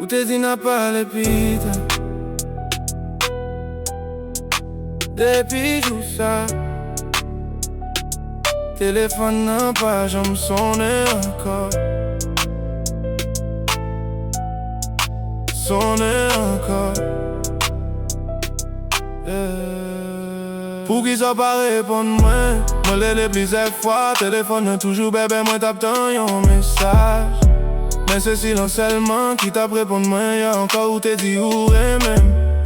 Ou te di n'a pas les pita Depuis tout ça Téléphone n'a pas jamais sonné encore Sonné encore Pour qu'ils soient pas répondre moi Moi les plusieurs fois Téléphone n'a toujours bébé moi tape dans yon message Mais c'est silence seulement qui t'a répondu moi y'a encore où t'es dit ou même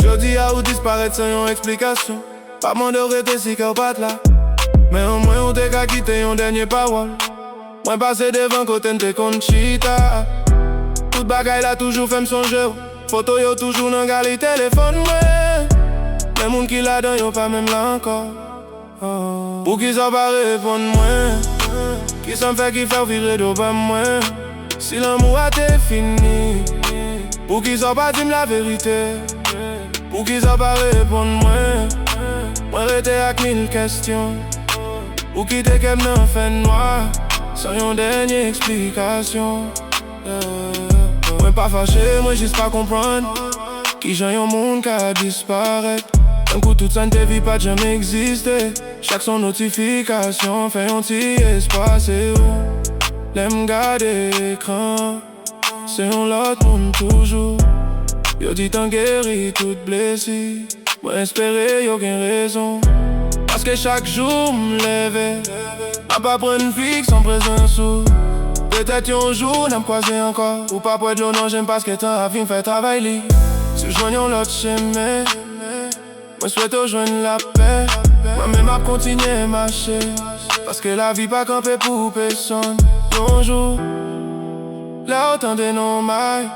Je dis à ou disparaître sans yon explication Pas mon de rester si qu'elle pas là Mais au moins on t'a qu'à quitter yon dernier parole Moi passé devant côté n'te conchita Tout bagaille là toujours fait m'songer Photo yo toujours dans gali téléphone ouais Les moun qui la donne yo pas même là encore Pour qu'ils soient pas répondre moi Qui s'en fait qui fait virer d'eau pas moi Si l'amour a été fini Pour qu'ils soient pas dire la vérité Pour qu'ils soient pas répondre moi rete avec 1000 questions Pour quitter qu'elle n'en fait noir Sans yon dernière explication Moi pas fâché, moi juste pas comprendre Qui j'en yon monde qui a disparaître Un coup toute ça ne te vit pas jamais exister Chaque son notification fait un petit espace et où L'aime garder écran C'est un l'autre monde toujours Yo dit t'en guéri toute blessée Moi espérer y'a aucune raison Parce que chaque jour m'lève M'a pas prendre une fixe sans présence ou Peut-être un jour n'a me croiser encore Ou pas pour être l'eau non j'aime pas ce que t'as à fin fait travail li Si joignons l'autre chemin Moi souhaite rejoindre la paix Moi-même m'a continuer à marcher Parce que la vie pas campée pour personne Un jour Là autant de non mailles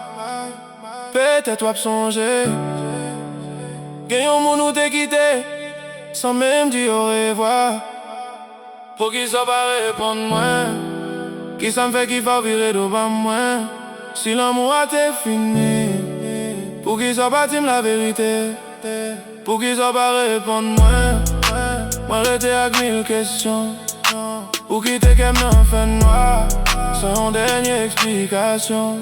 Peut-être toi songer Gagnons mon nous t'es quitté Sans même dire au revoir Pour qu'ils soient pas répondre moi Qui ça me fait qu'il faut virer devant moi Si l'amour a été fini Pour qu'ils soient pas dire la vérité Pour qu'ils soient pas répondre moi rete avec 1000 questions Pour quitter qu'elle m'en fait noir Sans dernière explication